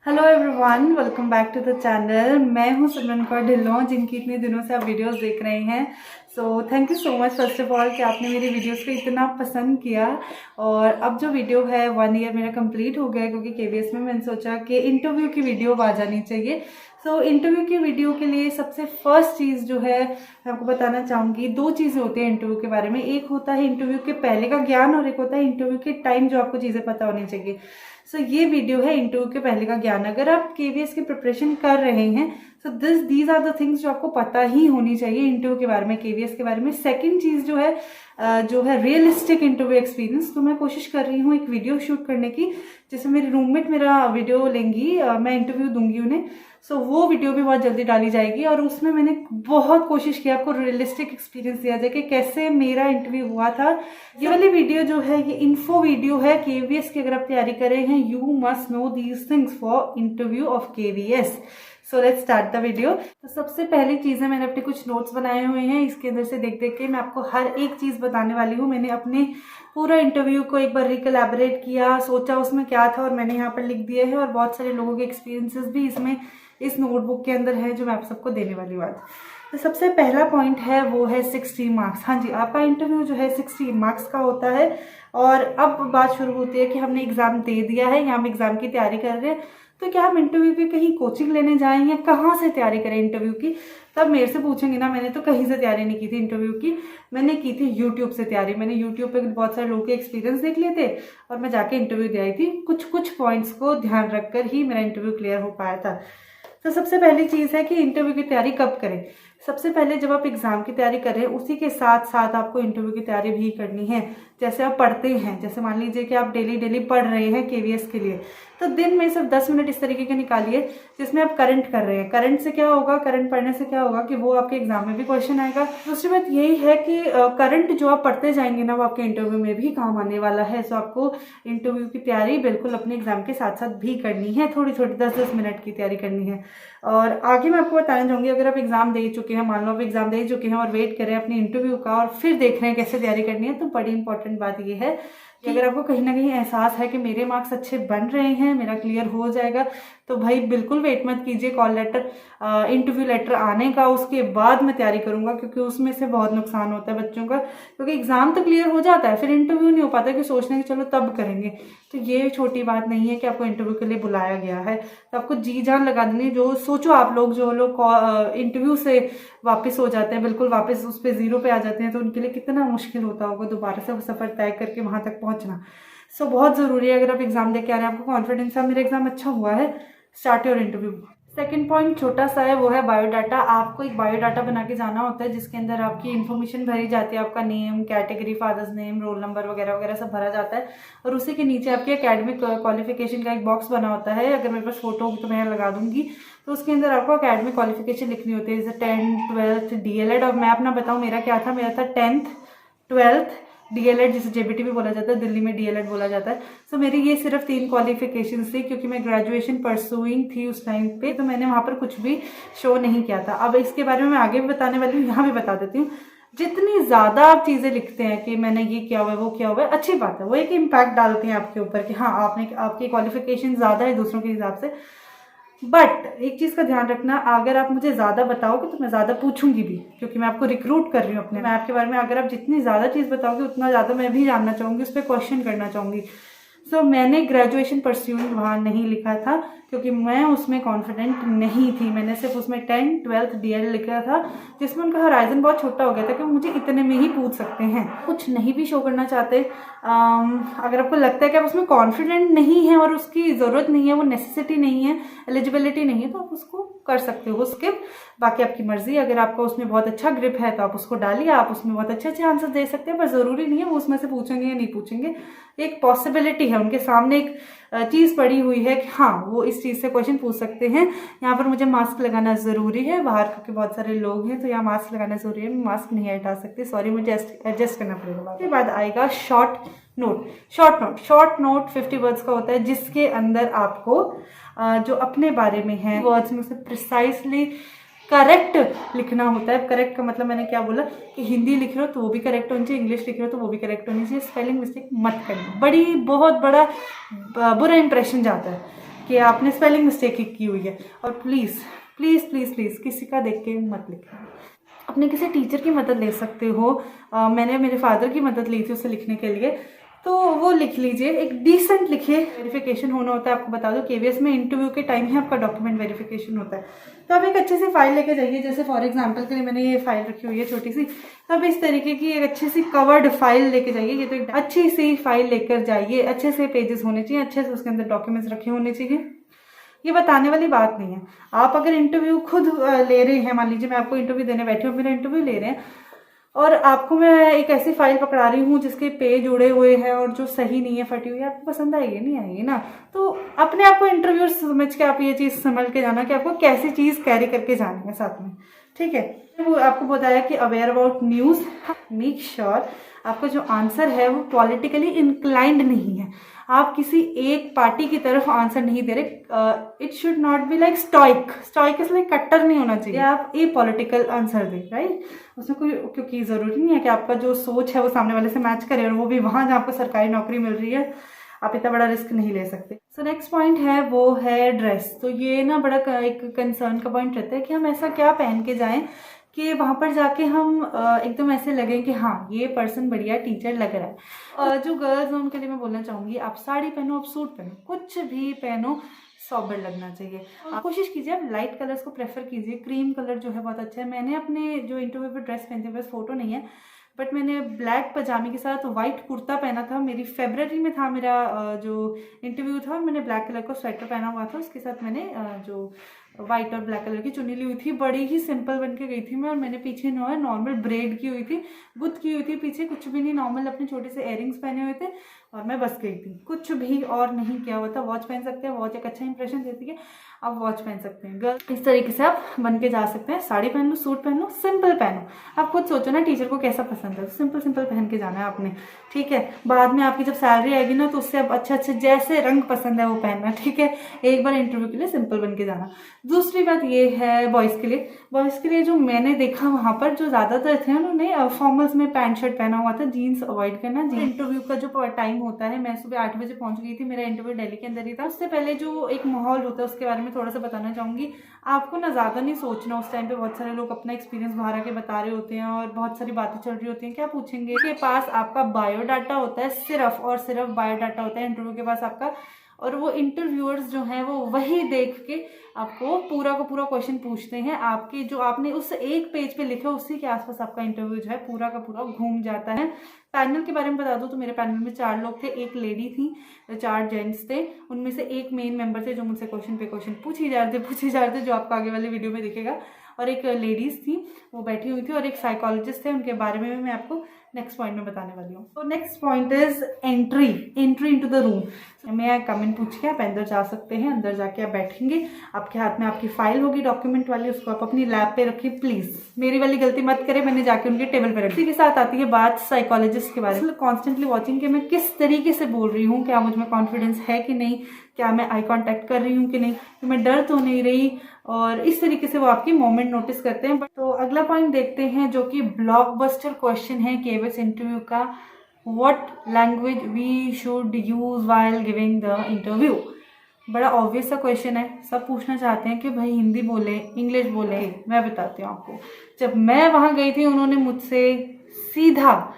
Hello everyone, welcome back to the channel. मैं हूं सिमरन कौर ढिल्लों, जिनकी इतने दिनों से आप वीडियोस देख रहे हैं। So thank you so much first of all कि आपने मेरी वीडियोस को इतना पसंद किया। और अब जो वीडियो है 1 ईयर मेरा कंप्लीट हो गया, क्योंकि केवीएस में मैंने सोचा कि इंटरव्यू की वीडियो आ जानी चाहिए। सो इंटरव्यू की वीडियो के लिए सबसे फर्स्ट चीज़ जो है मैं आपको बताना चाहूँगी, 2 चीज़ें होती हैं इंटरव्यू के बारे में। एक होता है इंटरव्यू के पहले का ज्ञान और एक होता है इंटरव्यू के टाइम जो आपको चीज़ें पता होनी चाहिए। सो ये वीडियो है इंटरव्यू के पहले का ज्ञान। अगर आप केवीएस की प्रिपरेशन कर रहे हैं so these are the things जो आपको पता ही होनी चाहिए इंटरव्यू के बारे में, केवीएस के बारे में। सेकंड चीज़ जो है रियलिस्टिक इंटरव्यू एक्सपीरियंस। तो मैं कोशिश कर रही हूँ एक वीडियो शूट करने की, जिसमें मेरी रूममेट मेरा वीडियो लेंगी, मैं इंटरव्यू दूंगी उन्हें। सो वो वीडियो भी बहुत जल्दी डाली जाएगी और उसमें मैंने बहुत कोशिश की आपको रियलिस्टिक एक्सपीरियंस दिया जाए कि कैसे मेरा इंटरव्यू हुआ था। ये वाली वीडियो जो है ये इन्फो वीडियो है केवीएस की। अगर आप तैयारी कर रहे हैं, you must know these things for interview of KVS. So let's start the video. तो सबसे पहली चीज़ है, मैंने अपने कुछ नोट्स बनाए हुए हैं। इसके अंदर से देख देख के मैं आपको हर एक चीज़ बताने वाली हूँ। मैंने अपने पूरा इंटरव्यू को एक बार रिकोलैबोरेट किया, सोचा उसमें क्या था, और मैंने यहाँ पर लिख दिया है। और बहुत सारे लोगों के एक्सपीरियंसेस भी इसमें इस नोटबुक के अंदर है, जो मैं आप सबको देने वाली हूँ आज। तो सबसे पहला पॉइंट है वो है 60 मार्क्स। हाँ जी, आपका इंटरव्यू जो है 60 मार्क्स का होता है। और अब बात शुरू होती है कि हमने एग्जाम दे दिया है या हम एग्जाम की तैयारी कर रहे हैं, तो क्या हम इंटरव्यू की कहीं कोचिंग लेने जाएं या कहाँ से तैयारी करें इंटरव्यू की। तब मेरे से पूछेंगे ना, मैंने तो कहीं से तैयारी नहीं की थी इंटरव्यू की। मैंने की थी यूट्यूब से तैयारी। मैंने यूट्यूब पे बहुत सारे लोगों के एक्सपीरियंस देख लिए थे और मैं जाके इंटरव्यू दे आई थी। कुछ पॉइंट्स को ध्यान रखकर ही मेरा इंटरव्यू क्लियर हो पाया था। तो सबसे पहली चीज़ है कि इंटरव्यू की तैयारी कब करें। सबसे पहले जब आप एग्जाम की तैयारी कर रहे हैं, उसी के साथ साथ आपको इंटरव्यू की तैयारी भी करनी है। जैसे आप पढ़ते हैं, जैसे मान लीजिए कि आप डेली पढ़ रहे हैं केवीएस के लिए, तो दिन में सिर्फ 10 मिनट इस तरीके के निकालिए जिसमें आप करंट कर रहे हैं। करंट से क्या होगा, करंट पढ़ने से क्या होगा कि वो आपके एग्जाम में भी क्वेश्चन आएगा। दूसरी बात यही है कि करंट जो आप पढ़ते जाएंगे ना, वो आपके इंटरव्यू में भी काम आने वाला है। सो आपको इंटरव्यू की तैयारी बिल्कुल अपने एग्जाम के साथ साथ भी करनी है, थोड़ी 10-10 मिनट की तैयारी करनी है। और आगे मैं आपको बताना चाहूँगी, अगर आप एग्जाम दे चुके हैं, मान लो आप एग्जाम दे चुके हैं और वेट करें अपने इंटरव्यू का और फिर देख रहे हैं कैसे तैयारी करनी है, तो बड़ी इंपॉर्टेंट बात ये है कि अगर आपको कहीं ना कहीं एहसास है कि मेरे मार्क्स अच्छे बन रहे हैं, मेरा क्लियर हो जाएगा, तो भाई बिल्कुल वेट मत कीजिए कॉल लेटर, इंटरव्यू लेटर आने का, उसके बाद मैं तैयारी करूंगा। क्योंकि उसमें से बहुत नुकसान होता है बच्चों का, क्योंकि एग्जाम तो क्लियर हो जाता है, फिर इंटरव्यू नहीं हो पाता कि सोचने की चलो तब करेंगे। तो ये छोटी बात नहीं है कि आपको इंटरव्यू के लिए बुलाया गया है तो आपको जी जान लगा देनी। जो सोचो आप लोग, जो लोग इंटरव्यू से वापस हो जाते हैं, बिल्कुल वापस उस पर 0 पे आ जाते हैं, तो उनके लिए कितना मुश्किल होता होगा दोबारा से वो सफर तय करके वहां तक पहुंचना। सो बहुत जरूरी है, अगर आप एग्जाम दे के आ रहे हैं, आपको कॉन्फिडेंस है मेरा एग्जाम अच्छा हुआ है, start your interview. Second point छोटा सा है, वो है बायोडाटा। आपको एक बायोडाटा बना के जाना होता है जिसके अंदर आपकी इन्फॉर्मेशन भरी जाती है। आपका name, category, father's name, roll number वगैरह वगैरह सब भरा जाता है। और उसी के नीचे आपकी एकेडमिक क्वालिफिकेशन का एक बॉक्स बना होता है। अगर मेरे पास फोटो होगी तो मैं लगा दूंगी। तो उसके अंदर आपको एकेडमिक क्वालिफिकेशन लिखनी होती है, जैसे 10th 12th डीएलएड। और मैं अपना बताऊँ मेरा क्या था, मेरा था 10th 12th डीएलएड, जिसे जेबीटी भी बोला जाता है, दिल्ली में डीएलएड बोला जाता है। सो मेरी ये सिर्फ 3 क्वालिफिकेशन थी, क्योंकि मैं ग्रेजुएशन परसुइंग थी उस टाइम पे, तो मैंने वहाँ पर कुछ भी शो नहीं किया था। अब इसके बारे में मैं आगे भी बताने वाली हूँ, यहाँ भी बता देती हूँ। जितनी ज़्यादा आप चीज़ें लिखते हैं कि मैंने ये किया हुआ है, वो किया हुआ है, अच्छी बात है, वो एक इम्पैक्ट डालते हैं आपके ऊपर कि हाँ आपकी क्वालिफिकेशन ज़्यादा है दूसरों के हिसाब से। बट एक चीज़ का ध्यान रखना, अगर आप मुझे ज़्यादा बताओगे तो मैं ज़्यादा पूछूंगी भी, क्योंकि मैं आपको रिक्रूट कर रही हूँ अपने। मैं आपके बारे में अगर आप जितनी ज़्यादा चीज़ बताओगे उतना ज़्यादा मैं भी जानना चाहूँगी, उस पर क्वेश्चन करना चाहूँगी। सो मैंने ग्रेजुएशन परस्यूइंग वहाँ नहीं लिखा था, क्योंकि मैं उसमें कॉन्फिडेंट नहीं थी। मैंने सिर्फ उसमें 10th 12th डीएल लिखा था, जिसमें उनका हराइजन बहुत छोटा हो गया था कि मुझे इतने में ही पूछ सकते हैं, कुछ नहीं भी शो करना चाहते। अगर आपको लगता है कि आप उसमें कॉन्फिडेंट नहीं है और उसकी ज़रूरत नहीं है, वो नेसेसिटी नहीं है, एलिजिबिलिटी नहीं है, तो आप उसको कर सकते हो स्किप। बाकी आपकी मर्जी, अगर आपका उसमें बहुत अच्छा ग्रिप है तो आप उसको डालिए, आप उसमें बहुत अच्छे अच्छे आंसर दे सकते हैं। पर ज़रूरी नहीं है वो उसमें से पूछेंगे या नहीं पूछेंगे, एक पॉसिबिलिटी है, उनके सामने एक चीज़ पड़ी हुई है कि हाँ वो इस चीज़ से क्वेश्चन पूछ सकते हैं। यहाँ पर मुझे मास्क लगाना ज़रूरी है, बाहर क्योंकि बहुत सारे लोग हैं, तो यहाँ मास्क लगाना ज़रूरी है। मैं मास्क नहीं हटा सकती, सॉरी, मुझे एडजस्ट करना पड़ेगा। उसके बाद आएगा शॉर्ट नोट 50 वर्ड्स का होता है, जिसके अंदर आपको जो अपने बारे में है वर्ड्स में उसे प्रिसाइसली करेक्ट लिखना होता है। करेक्ट का मतलब मैंने क्या बोला कि हिंदी लिख रहे हो तो वो भी करेक्ट होनी चाहिए, इंग्लिश लिख रहे हो तो वो भी करेक्ट होनी चाहिए। स्पेलिंग मिस्टेक मत करना, बहुत बड़ा बुरा इंप्रेशन जाता है। कि आपने स्पेलिंग मिस्टेक की हुई है। और प्लीज़ प्लीज़ प्लीज़ प्लीज़ किसी का देख के मत लिखना। अपने किसी टीचर की मदद ले सकते हो। मैंने मेरे फादर की मदद ली थी उसे लिखने के लिए, तो वो लिख लीजिए, एक डिसेंट लिखिए। वेरिफिकेशन होना होता है, आपको बता दो केवीएस में इंटरव्यू के टाइम ही आपका डॉक्यूमेंट वेरिफिकेशन होता है। तो आप एक अच्छी सी फाइल लेके जाइए, जैसे फॉर एग्जांपल के लिए मैंने ये फाइल रखी हुई है छोटी सी, तो आप इस तरीके की एक अच्छी सी कवर्ड फाइल लेके जाइए। ये तो एक अच्छी सी फाइल लेकर जाइए, अच्छे से पेजेस होने चाहिए, अच्छे से उसके अंदर डॉक्यूमेंट्स रखे होने चाहिए। ये बताने वाली बात नहीं है। आप अगर इंटरव्यू खुद ले रहे हैं, मान लीजिए मैं आपको इंटरव्यू देने बैठी हूँ, मेरा इंटरव्यू ले रहे हैं और आपको मैं एक ऐसी फाइल पकड़ा रही हूँ जिसके पेज उड़े हुए हैं और जो सही नहीं है, फटी हुई है, आपको पसंद आएगी नहीं आएगी ना। तो अपने आप को इंटरव्यू समझ के आप ये चीज़ समझ के जाना कि आपको कैसी चीज़ कैरी करके जानी है साथ में, ठीक है। वो आपको बताया कि aware about news, make sure आपका जो आंसर है वो पॉलिटिकली इंक्लाइंड नहीं है। आप किसी एक पार्टी की तरफ आंसर नहीं दे रहे। It should not be like stoic is like कट्टर नहीं होना चाहिए। आप ए पॉलिटिकल आंसर दें, राइट। उसमें कोई, क्योंकि जरूरी नहीं है कि आपका जो सोच है वो सामने वाले से मैच करे, और वो भी वहां जहाँ आपको सरकारी नौकरी मिल रही है। आप इतना बड़ा रिस्क नहीं ले सकते। सो नेक्स्ट पॉइंट है वो है ड्रेस। तो ये ना बड़ा एक कंसर्न का पॉइंट रहता है कि हम ऐसा क्या पहन के जाएं कि वहां पर जाके हम एकदम ऐसे लगे कि हाँ ये पर्सन बढ़िया टीचर लग रहा है। जो गर्ल्स हैं उनके लिए मैं बोलना चाहूंगी, आप साड़ी पहनो, आप सूट पहनो, कुछ भी पहनो, सॉबर लगना चाहिए। आप कोशिश कीजिए, आप लाइट कलर्स को प्रेफर कीजिए। क्रीम कलर जो है बहुत अच्छा है। मैंने अपने जो इंटरव्यू पर ड्रेस पहनते हुए, बस फोटो नहीं है, बट मैंने ब्लैक पजामे के साथ वाइट कुर्ता पहना था। मेरी फेब्रुअरी में था मेरा जो इंटरव्यू था, और मैंने ब्लैक कलर का स्वेटर पहना हुआ था। उसके साथ मैंने जो व्हाइट और ब्लैक कलर की चुन्नी ली हुई थी। बड़ी ही सिंपल बन के गई थी मैं, और मैंने पीछे नॉर्मल ब्रेड की हुई थी, गुत्त की हुई थी पीछे, कुछ भी नहीं, नॉर्मल अपने छोटे से इयररिंग्स पहने हुए थे, और मैं बस गई थी। कुछ भी और नहीं किया हुआ था। वॉच पहन सकते हैं, वॉच एक अच्छा इंप्रेशन देती है, आप वॉच पहन सकते हैं। गर्ल इस तरीके से आप बन के जा सकते हैं। साड़ी पहन लो, सूट पहन लो, सिंपल पहनो। आप खुद सोचो ना टीचर को कैसा पसंद है, सिंपल सिंपल पहन के जाना है आपने, ठीक है। बाद में आपकी जब सैलरी आएगी ना, तो उससे आप अच्छे जैसे रंग पसंद है वो पहनना, ठीक है। एक बार इंटरव्यू के लिए सिंपल बन के जाना। दूसरी बात ये है बॉयज़ के लिए। बॉयज़ के लिए जो मैंने देखा वहाँ पर, जो ज़्यादातर थे उन्होंने फॉर्मल्स में पैंट शर्ट पहना हुआ था। जीन्स अवॉइड करना। इंटरव्यू का जो टाइम होता है, मैं सुबह 8 बजे पहुंच गई थी, मेरा इंटरव्यू दिल्ली के अंदर ही था। उससे पहले जो एक माहौल होता है उसके बारे में थोड़ा सा बताना चाहूँगी। आपको ना ज़्यादा नहीं सोचना। उस टाइम पे बहुत सारे लोग अपना एक्सपीरियंस बाहर आके बता रहे होते हैं और बहुत सारी बातें चल रही होती हैं। क्या पूछेंगे, के पास आपका बायोडाटा होता है, सिर्फ और सिर्फ बायोडाटा होता है इंटरव्यू के पास आपका, और वो इंटरव्यूअर्स जो हैं वो वही देख के आपको पूरा का पूरा क्वेश्चन पूछते हैं। आपके जो आपने उस एक पेज पे लिखा उसी के आसपास आपका इंटरव्यू जो है पूरा का पूरा घूम जाता है। पैनल के बारे में बता दूं तो मेरे पैनल में 4 लोग थे, एक लेडी थी, 4 जेंट्स थे। उनमें से एक मेन मेंबर थे जो मुझसे क्वेश्चन पे क्वेश्चन पूछे जा रहे थे, जो आपको आगे वाले वीडियो में दिखेगा। और एक लेडीज थी वो बैठी हुई थी, और एक साइकोलॉजिस्ट थे, उनके बारे में भी मैं आपको नेक्स्ट पॉइंट में बताने वाली हूँ। तो next point is entry into the room. मैं कमेंट पूछ के आप अंदर जा सकते हैं। अंदर जाके आप बैठेंगे, आपके हाथ में आपकी फाइल होगी डॉक्यूमेंट वाली, उसको आप अपनी लैब पे रखिए। प्लीज मेरी वाली गलती मत करें, मैंने जाके उनके टेबल पे रखी। इसी के साथ आती है बात साइकोलॉजिस्ट के बारे में। कॉन्स्टेंटली वॉचिंग कि मैं किस तरीके से बोल रही हूँ, क्या मुझ में कॉन्फिडेंस है कि नहीं, क्या मैं आई कॉन्टैक्ट कर रही हूँ कि नहीं, कि मैं डर तो नहीं रही, और इस तरीके से वो आपकी मोमेंट नोटिस करते हैं। तो अगला पॉइंट देखते हैं जो कि ब्लॉकबस्टर क्वेश्चन है केवीएस इंटरव्यू का। What language we should use while giving the interview. बड़ा ऑब्वियस सा क्वेश्चन है, सब पूछना चाहते हैं कि भाई हिंदी बोले, इंग्लिश बोले। मैं बताती हूँ आपको, जब मैं वहां गई थी उन्होंने मुझसे सीधा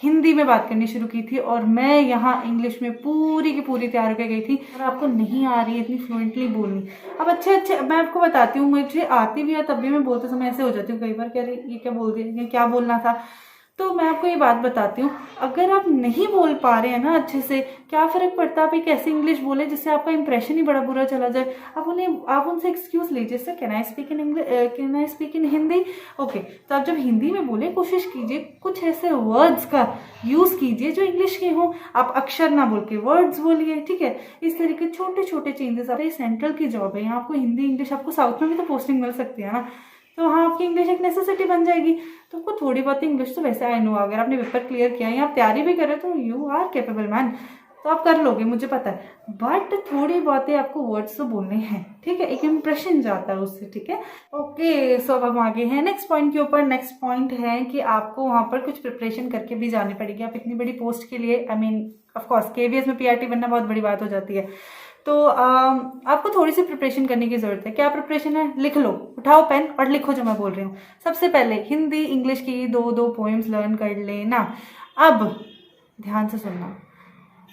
हिंदी में बात करनी शुरू की थी, और मैं यहाँ इंग्लिश में पूरी की पूरी तैयार होकर गई थी। और आपको नहीं आ रही है इतनी फ्लुएंटली बोलनी। अब अच्छे मैं आपको बताती हूँ, मुझे आती भी है तब भी मैं बोलते समय ऐसे हो जाती हूँ कई बार, कह रही ये क्या बोल दिया, क्या बोलना था। तो मैं आपको ये बात बताती हूँ, अगर आप नहीं बोल पा रहे हैं ना अच्छे से, क्या फर्क पड़ता है आप एक ऐसी इंग्लिश बोले जिससे आपका इंप्रेशन ही बड़ा बुरा चला जाए। आप उनसे एक्सक्यूज लीजिए, sir can I speak in English, can I speak in Hindi. Okay, तो आप जब हिंदी में बोले कोशिश कीजिए कुछ ऐसे वर्ड्स का यूज कीजिए जो इंग्लिश के हों। आप अक्षर ना बोल के वर्ड्स बोलिए, ठीक है। इस तरीके छोटे छोटे चेंजेस। आप सेंट्रल की जॉब है, यहाँ आपको हिंदी इंग्लिश, आपको साउथ में भी तो पोस्टिंग मिल सकती है ना, तो हाँ आपकी इंग्लिश एक नेसेसिटी बन जाएगी। तो आपको थोड़ी बहुत इंग्लिश तो वैसे आई नो, अगर आपने पेपर क्लियर किया या आप तैयारी भी करें तो यू आर कैपेबल मैन, तो आप कर लोगे, मुझे पता है। बट थोड़ी बहुतें आपको वर्ड्स तो बोलने हैं, ठीक है, एक इंप्रेशन जाता है उससे, ठीक है। ओके, सो अब हम आगे हैं नेक्स्ट पॉइंट के ऊपर। नेक्स्ट पॉइंट है कि आपको वहाँ पर कुछ प्रिपरेशन करके भी जानी पड़ेगी। आप इतनी बड़ी पोस्ट के लिए, I mean of course KVS में पीआरटी बनना बहुत बड़ी बात हो जाती है, तो आपको थोड़ी सी प्रिपरेशन करने की जरूरत है। क्या प्रिपरेशन है? लिख लो, उठाओ पेन और लिखो जो मैं बोल रही हूँ। सबसे पहले हिंदी इंग्लिश की 2-2 पोएम्स लर्न कर लेना। अब ध्यान से सुनना,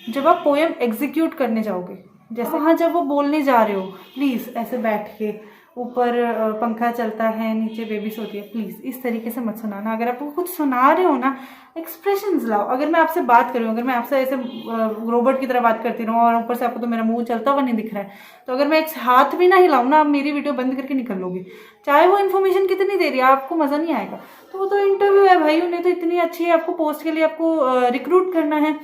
जब आप पोएम एग्जीक्यूट करने जाओगे, जैसे वहाँ जब वो बोलने जा रहे हो, प्लीज़ ऐसे बैठ के, ऊपर पंखा चलता है, नीचे बेबी सोती है, प्लीज़ इस तरीके से मत सुनाना। अगर आपको कुछ सुना रहे हो ना, एक्सप्रेशंस लाओ। अगर मैं आपसे बात कर रही हूँ, अगर मैं आपसे ऐसे रोबोट की तरह बात करती रहूँ और ऊपर से आपको तो मेरा मुंह चलता हुआ नहीं दिख रहा है, तो अगर मैं एक हाथ भी ना हिलाऊँ ना, आप मेरी वीडियो बंद करके निकल लोगे, चाहे वो इन्फॉर्मेशन कितनी दे रही है, आपको मज़ा नहीं आएगा। तो वो तो इंटरव्यू है भाई, उन्हें तो इतनी अच्छी है, आपको पोस्ट के लिए आपको रिक्रूट करना है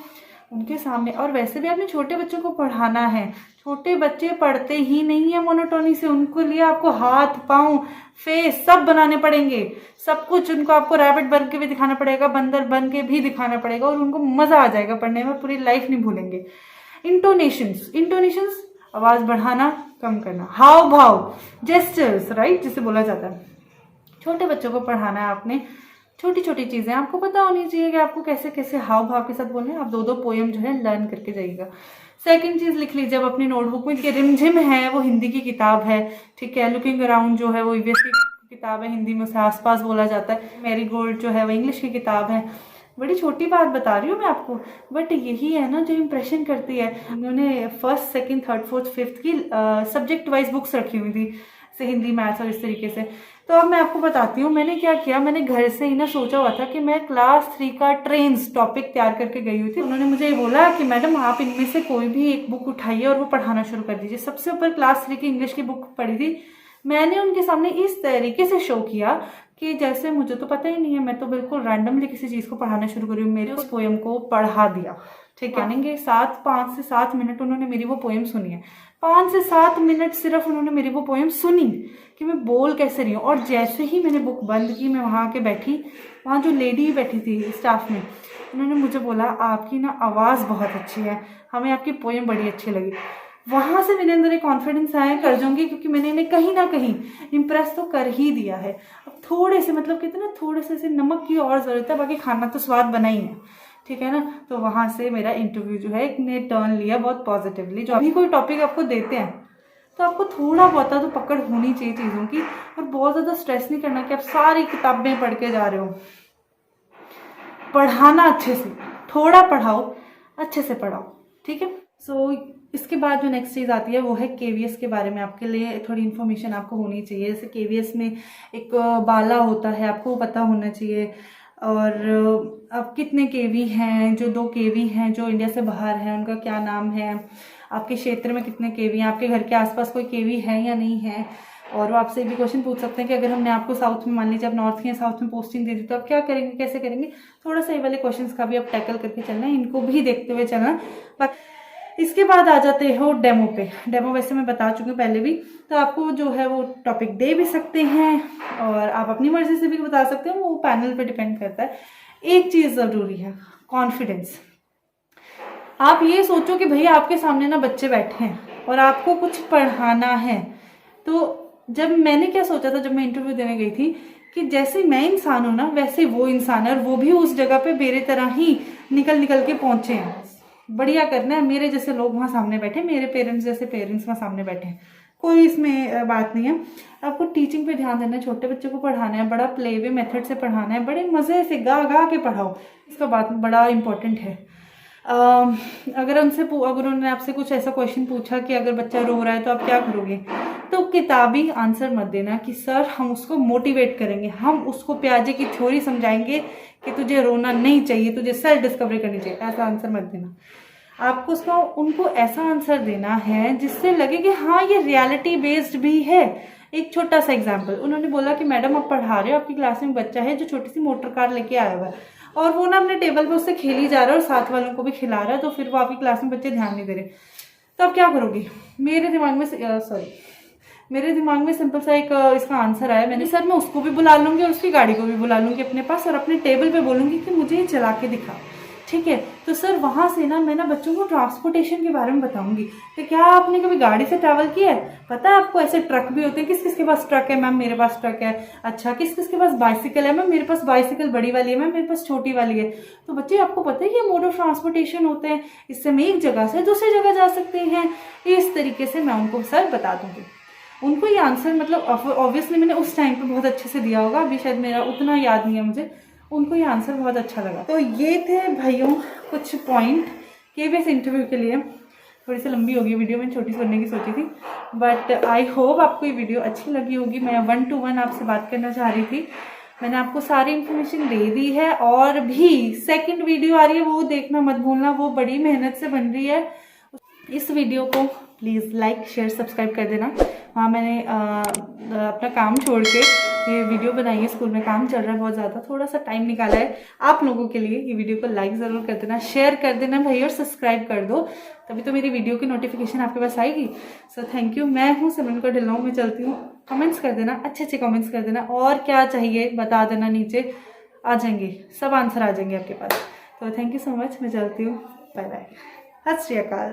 उनके सामने। और वैसे भी आपने छोटे बच्चों को पढ़ाना है, छोटे बच्चे पढ़ते ही नहीं है मोनोटोनी से, उनके लिए आपको हाथ पाँव फेस सब बनाने पड़ेंगे, सब कुछ उनको आपको रैबिट बन के भी दिखाना पड़ेगा, बंदर बन के भी दिखाना पड़ेगा, और उनको मजा आ जाएगा पढ़ने में, पूरी लाइफ नहीं भूलेंगे। इंटोनेशंस आवाज बढ़ाना कम करना, हाव भाव जेस्चर्स, राइट, जिसे बोला जाता है। छोटे बच्चों को पढ़ाना है आपने, छोटी छोटी चीजें आपको पता होनी चाहिए कि आपको कैसे कैसे हाव भाव के साथ बोलना है। आप 2-2 पोएम जो है लर्न करके जाइएगा। सेकंड चीज लिख लीजिए अब अपनी नोटबुक में कि रिमझिम है वो हिंदी की किताब है, ठीक है। लुकिंग अराउंड जो है वो ईवीएस की किताब है, हिंदी में उसे आसपास बोला जाता है। मैरी गोल्ड जो है वो इंग्लिश की किताब है। बड़ी छोटी बात बता रही हूँ मैं आपको, बट यही है ना जो इम्प्रेशन करती है। उन्होंने 1st, 2nd, 3rd, 4th, 5th की सब्जेक्ट वाइज बुक्स रखी हुई थी, से हिंदी मैथ्स और इस तरीके से। तो अब मैं आपको बताती हूँ मैंने क्या किया। मैंने घर से ही ना सोचा हुआ था कि मैं क्लास 3 का ट्रेन्स टॉपिक तैयार करके गई हुई थी। उन्होंने मुझे ये बोला कि मैडम आप इनमें से कोई भी एक बुक उठाइए और वो पढ़ाना शुरू कर दीजिए। सबसे ऊपर क्लास 3 की इंग्लिश की बुक पढ़ी थी। मैंने उनके सामने इस तरीके से शो किया कि जैसे मुझे तो पता ही नहीं है, मैं तो बिल्कुल रैंडमली किसी चीज को पढ़ाना शुरू करी हूँ। मेरे उस पोएम को पढ़ा दिया, ठीक है। 5 से 7 मिनट उन्होंने मेरी वो पोएम सुनी है। 5 से 7 मिनट सिर्फ उन्होंने मेरी वो पोएम सुनी कि मैं बोल कैसे रही हूँ। और जैसे ही मैंने बुक बंद की, मैं वहाँ आके बैठी, वहाँ जो लेडी बैठी थी स्टाफ में, उन्होंने मुझे बोला आपकी ना आवाज़ बहुत अच्छी है, हमें आपकी पोएम बड़ी अच्छी लगी। वहां से मेरे अंदर एक कॉन्फिडेंस आया, कर जाऊंगी, क्योंकि मैंने इन्हें कहीं ना कहीं इम्प्रेस तो कर ही दिया है। अब थोड़े से मतलब कितना थोड़े से नमक की और जरूरत है, बाकी खाना तो स्वाद बना ही है, ठीक है ना। तो वहां से मेरा इंटरव्यू जो है एक ने टर्न लिया बहुत पॉजिटिवली। जो अभी कोई टॉपिक आपको देते हैं तो आपको थोड़ा बहुत तो पकड़ होनी चाहिए चीज़ों की, और बहुत ज़्यादा स्ट्रेस नहीं करना कि आप सारी किताबें पढ़ के जा रहे हो। पढ़ाना अच्छे से, थोड़ा पढ़ाओ, अच्छे से पढ़ाओ, ठीक है। सो इसके बाद जो नेक्स्ट चीज़ आती है वो है केवीएस के बारे में। आपके लिए थोड़ी इन्फॉर्मेशन आपको होनी चाहिए। जैसे केवीएस में एक बाला होता है, आपको पता होना चाहिए। और अब कितने केवी हैं, जो 2 केवी हैं जो इंडिया से बाहर हैं उनका क्या नाम है, आपके क्षेत्र में कितने केवी हैं, आपके घर के आसपास कोई केवी है या नहीं है। और वो आपसे भी क्वेश्चन पूछ सकते हैं कि अगर हमने आपको साउथ में, मान लीजिए आप नॉर्थ के साउथ में पोस्टिंग दे दी तो आप क्या करेंगे, कैसे करेंगे। थोड़ा सा ये वाले क्वेश्चंस का भी आप टैकल करके चलना है, इनको भी देखते हुए चलना। इसके बाद आ जाते हो डेमो पे। डेमो वैसे मैं बता चुकी हूँ पहले भी, तो आपको जो है वो टॉपिक दे भी सकते हैं और आप अपनी मर्जी से भी बता सकते हो, वो पैनल पे डिपेंड करता है। एक चीज जरूरी है, कॉन्फिडेंस। आप ये सोचो कि भैया आपके सामने ना बच्चे बैठे हैं और आपको कुछ पढ़ाना है। तो जब मैंने क्या सोचा था जब मैं इंटरव्यू देने गई थी, कि जैसे मैं इंसान हूं ना वैसे वो इंसान है, और वो भी उस जगह पे मेरे तरह ही निकल के पहुंचे हैं। बढ़िया करना है, मेरे जैसे लोग वहाँ सामने बैठे, मेरे पेरेंट्स जैसे पेरेंट्स वहाँ सामने बैठे हैं, कोई इसमें बात नहीं है। आपको टीचिंग पे ध्यान देना है, छोटे बच्चों को पढ़ाना है, बड़ा प्ले वे मेथड से पढ़ाना है, बड़े मजे से गा के पढ़ाओ, इसका बात बड़ा इंपॉर्टेंट है। अगर उन्होंने आपसे कुछ ऐसा क्वेश्चन पूछा कि अगर बच्चा रो रहा है तो आप क्या करोगे, तो किताबी आंसर मत देना कि सर हम उसको मोटिवेट करेंगे, हम उसको प्याजे की थ्योरी समझाएंगे कि तुझे रोना नहीं चाहिए, तुझे सेल्फ डिस्कवरी करनी चाहिए, ऐसा आंसर मत देना। आपको उनको ऐसा आंसर देना है जिससे लगे कि हाँ ये रियलिटी बेस्ड भी है। एक छोटा सा एग्जाम्पल, उन्होंने बोला कि मैडम आप पढ़ा रहे हो, आपकी क्लास में बच्चा है जो छोटी सी मोटर कार लेके आया हुआ है और वो ना अपने टेबल पे उससे खेली जा रहा है और साथ वालों को भी खिला रहा है, तो फिर वो आपकी क्लास में बच्चे ध्यान नहीं दे रहे, तो आप क्या करोगे। मेरे दिमाग में सिंपल सा एक इसका आंसर आया। मैंने सर मैं उसको भी बुला लूंगी और उसकी गाड़ी को भी बुला लूंगी अपने पास और अपने टेबल पे बोलूंगी कि मुझे ये चला के दिखा, ठीक है। तो सर वहाँ से ना मैं ना बच्चों को ट्रांसपोर्टेशन के बारे में बताऊंगी। तो क्या आपने कभी गाड़ी से ट्रैवल किया है? पता है आपको ऐसे ट्रक भी होते हैं? किस किस के पास ट्रक है? मैम मेरे पास ट्रक है। अच्छा, किस किस के पास बाइसिकल है? मैम मेरे पास बाइसिकल बड़ी वाली है। मैम मेरे पास छोटी वाली है। तो बच्चे आपको पता है ये मोड ऑफ ट्रांसपोर्टेशन होते हैं, इससे हम एक जगह से दूसरी जगह जा सकते हैं। इस तरीके से मैं उनको सर बता दूंगी। उनको ये आंसर मतलब ऑब्वियसली मैंने उस टाइम पे बहुत अच्छे से दिया होगा, अभी शायद मेरा उतना याद नहीं है मुझे। उनको ये आंसर बहुत अच्छा लगा। तो ये थे भाइयों कुछ पॉइंट KBS इंटरव्यू के लिए। थोड़ी सी लंबी होगी वीडियो, मैंने छोटी सी करने की सोची थी, बट आई होप आपको ये वीडियो अच्छी लगी होगी। मैं 1 to 1 आपसे बात करना चाह रही थी। मैंने आपको सारी इन्फॉर्मेशन दे दी है। और भी सेकंड वीडियो आ रही है, वो देखना मत भूलना, वो बड़ी मेहनत से बन रही है। इस वीडियो को प्लीज़ लाइक शेयर सब्सक्राइब कर देना। वहाँ मैंने अपना काम छोड़ के ये वीडियो बनाई है। स्कूल में काम चल रहा है बहुत ज़्यादा, थोड़ा सा टाइम निकाला है आप लोगों के लिए। ये वीडियो को लाइक ज़रूर कर देना, शेयर कर देना भाई, और सब्सक्राइब कर दो, तभी तो मेरी वीडियो की नोटिफिकेशन आपके पास आएगी। So thank you. मैं हूँ सिमरन कौर ढिल्लों, में चलती हूँ। कमेंट्स कर देना, अच्छे अच्छे कमेंट्स कर देना, और क्या चाहिए बता देना, नीचे आ जाएंगे सब आंसर आ जाएंगे आपके पास। तो थैंक यू सो मच, मैं चलती हूँ। बाय बाय, सत श्री अकाल।